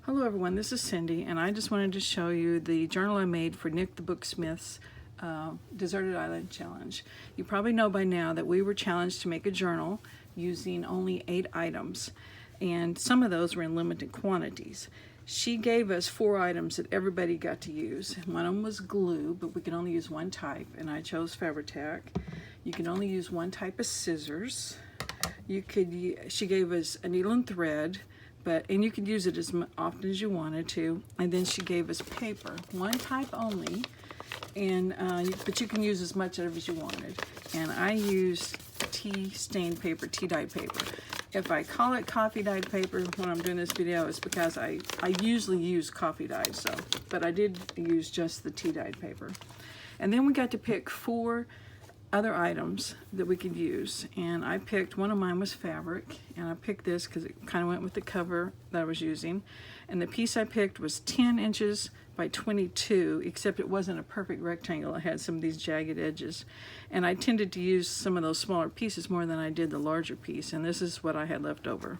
Hello everyone, this is Cindy, and I just wanted to show you the journal I made for Nick the Booksmith's Deserted Island Challenge. You probably know by now that we were challenged to make a journal using only 8 items, and some of those were in limited quantities. She gave us 4 items that everybody got to use. One of them was glue, but we could only use one type, and I chose Fabri-Tac. You can only use one type of scissors. She gave us a needle and thread, and you could use it as often as you wanted to. And then she gave us paper, one type only, but you can use as much of it as you wanted. And I used tea-stained paper, tea-dyed paper. If I call it coffee-dyed paper when I'm doing this video, it's because I usually use coffee-dyed, but I did use just the tea-dyed paper. And then we got to pick 4 other items that we could use, and I picked, one of mine was fabric, and I picked this because it kind of went with the cover that I was using. And the piece I picked was 10 inches by 22, except it wasn't a perfect rectangle. It had some of these jagged edges, and I tended to use some of those smaller pieces more than I did the larger piece, and this is what I had left over.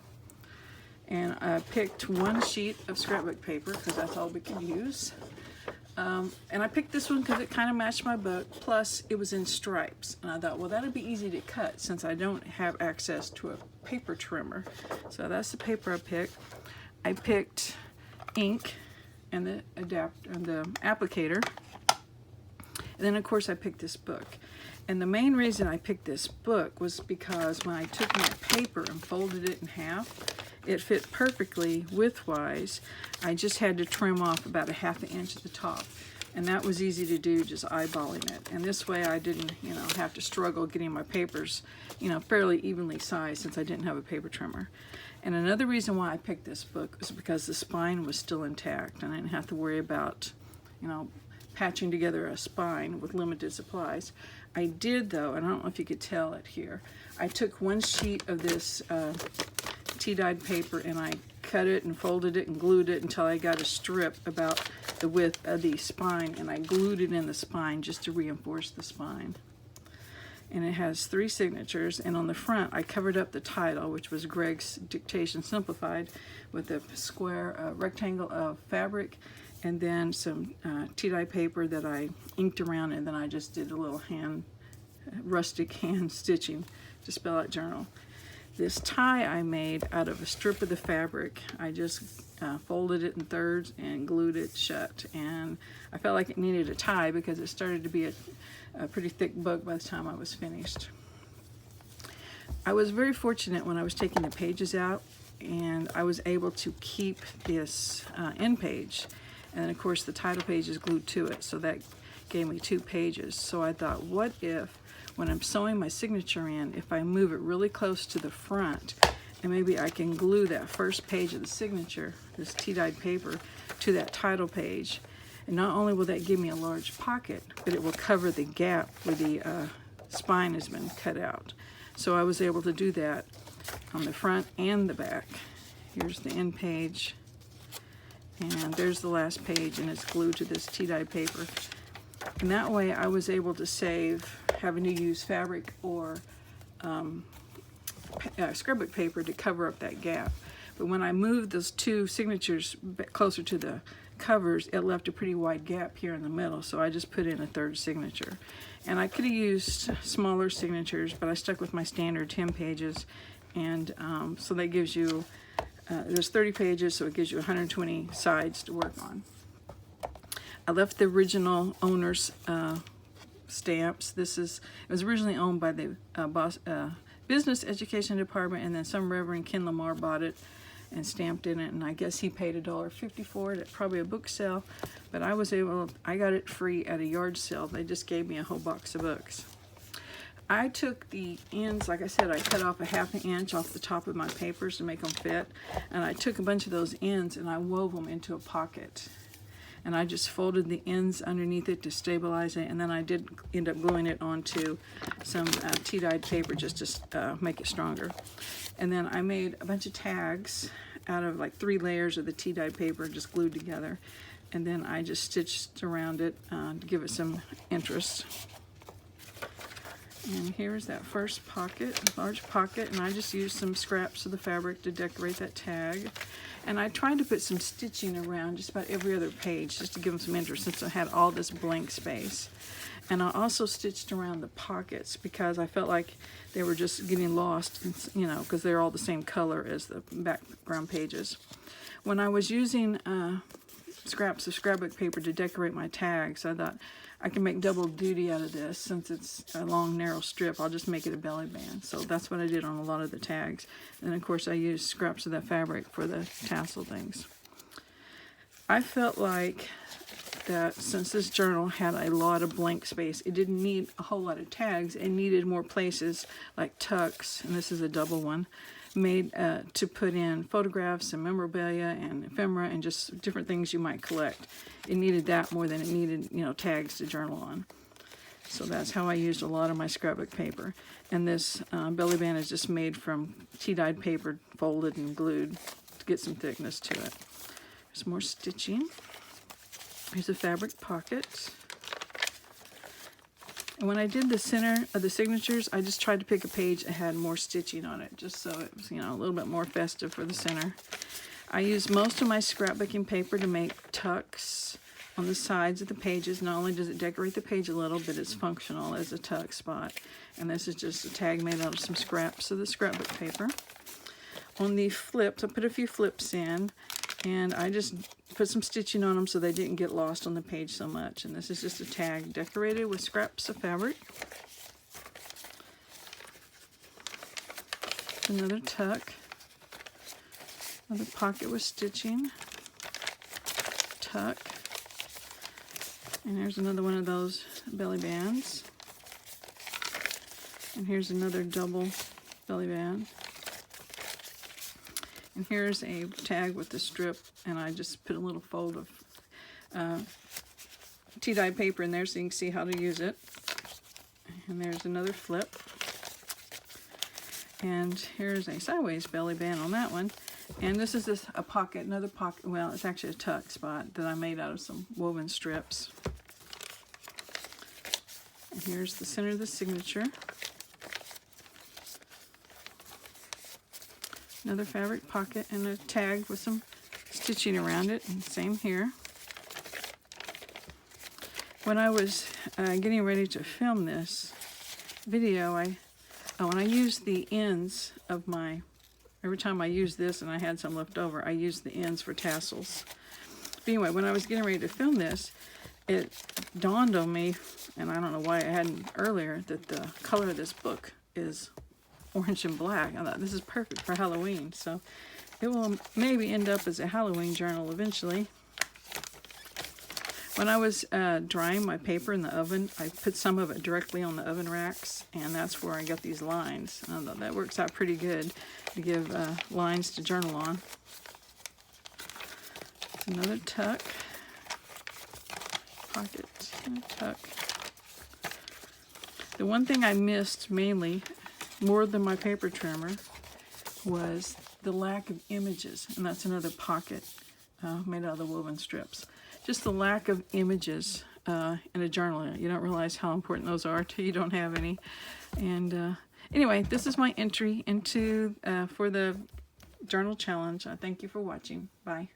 And I picked 1 sheet of scrapbook paper because that's all we could use. And I picked this one because it kind of matched my book, plus it was in stripes. And I thought, well, that'd be easy to cut since I don't have access to a paper trimmer. So that's the paper I picked. I picked ink and the applicator. And then, of course, I picked this book. And the main reason I picked this book was because when I took my paper and folded it in half, it fit perfectly widthwise. I just had to trim off about a ½ inch at the top, and that was easy to do, just eyeballing it. And this way I didn't, have to struggle getting my papers, fairly evenly sized since I didn't have a paper trimmer. And another reason why I picked this book was because the spine was still intact, and I didn't have to worry about, patching together a spine with limited supplies. I did, though, and I don't know if you could tell it here. I took 1 sheet of this tea-dyed paper, and I cut it and folded it and glued it until I got a strip about the width of the spine, and I glued it in the spine just to reinforce the spine. And it has 3 signatures, and on the front I covered up the title, which was Greg's Dictation Simplified, with a square rectangle of fabric, and then some tea-dye paper that I inked around, and then I just did a little rustic hand stitching to spell out journal. This tie I made out of a strip of the fabric. I just folded it in thirds and glued it shut, and I felt like it needed a tie because it started to be a pretty thick book by the time I was finished. I was very fortunate when I was taking the pages out, and I was able to keep this end page, and then of course the title page is glued to it, so that gave me 2 pages. So I thought, what if when I'm sewing my signature in, if I move it really close to the front, and maybe I can glue that first page of the signature, this tea-dyed paper, to that title page. And not only will that give me a large pocket, but it will cover the gap where the spine has been cut out. So I was able to do that on the front and the back. Here's the end page, and there's the last page, and it's glued to this tea-dyed paper. And that way I was able to save having to use fabric or scrapbook paper to cover up that gap. But when I moved those 2 signatures closer to the covers, it left a pretty wide gap here in the middle, so I just put in a 3rd signature. And I could have used smaller signatures, but I stuck with my standard 10 pages, and so that gives you, there's 30 pages, so it gives you 120 sides to work on. I left the original owner's stamps. It was originally owned by the Business Education Department, and then some Reverend Ken Lamar bought it and stamped in it, and I guess he paid $1.50 for it at probably a book sale, but I got it free at a yard sale. They just gave me a whole box of books. I took the ends, like I said, I cut off a ½ inch off the top of my papers to make them fit, and I took a bunch of those ends and I wove them into a pocket. And I just folded the ends underneath it to stabilize it, and then I did end up gluing it onto some tea-dyed paper just to make it stronger. And then I made a bunch of tags out of like 3 layers of the tea-dyed paper just glued together, and then I just stitched around it to give it some interest. And here's that first pocket, large pocket, and I just used some scraps of the fabric to decorate that tag. And I tried to put some stitching around just about every other page just to give them some interest since I had all this blank space. And I also stitched around the pockets because I felt like they were just getting lost, you know, because they're all the same color as the background pages. When I was using scraps of scrapbook paper to decorate my tags, I thought I can make double duty out of this. Since it's a long narrow strip, I'll just make it a belly band. So that's what I did on a lot of the tags. And of course I used scraps of that fabric for the tassel things. I felt like that since this journal had a lot of blank space, it didn't need a whole lot of tags. It needed more places like tucks, and this is a double one, made to put in photographs and memorabilia and ephemera and just different things you might collect. It needed that more than it needed, you know, tags to journal on. So that's how I used a lot of my scrapbook paper. And this belly band is just made from tea-dyed paper, folded and glued to get some thickness to it. There's more stitching. Here's a fabric pocket. And when I did the center of the signatures, I just tried to pick a page that had more stitching on it, just so it was, you know, a little bit more festive for the center. I used most of my scrapbooking paper to make tucks on the sides of the pages. Not only does it decorate the page a little, but it's functional as a tuck spot. And this is just a tag made out of some scraps of the scrapbook paper. On the flips, I put a few flips in, and I just put some stitching on them so they didn't get lost on the page so much. And this is just a tag decorated with scraps of fabric. Another tuck. Another pocket with stitching. Tuck. And here's another one of those belly bands. And here's another double belly band. And here's a tag with the strip, and I just put a little fold of tea-dyed paper in there so you can see how to use it. And there's another flip. And here's a sideways belly band on that one. And this is a pocket, another pocket, well, it's actually a tuck spot that I made out of some woven strips. And here's the center of the signature. Another fabric pocket and a tag with some stitching around it, and same here. When I was getting ready to film this video, when I used the ends of every time I used this and I had some left over, I used the ends for tassels. But anyway, when I was getting ready to film this, it dawned on me, and I don't know why I hadn't earlier, that the color of this book is orange and black. I thought this is perfect for Halloween, so it will maybe end up as a Halloween journal eventually. When I was drying my paper in the oven, I put some of it directly on the oven racks, and that's where I got these lines. I thought that works out pretty good to give lines to journal on. Another tuck, pocket, and a tuck. The one thing I missed mainly, more than my paper trimmer, was the lack of images, and that's another pocket made out of the woven strips. Just the lack of images in a journal. You don't realize how important those are till you don't have any. And anyway, this is my entry into for the journal challenge. Thank you for watching. Bye.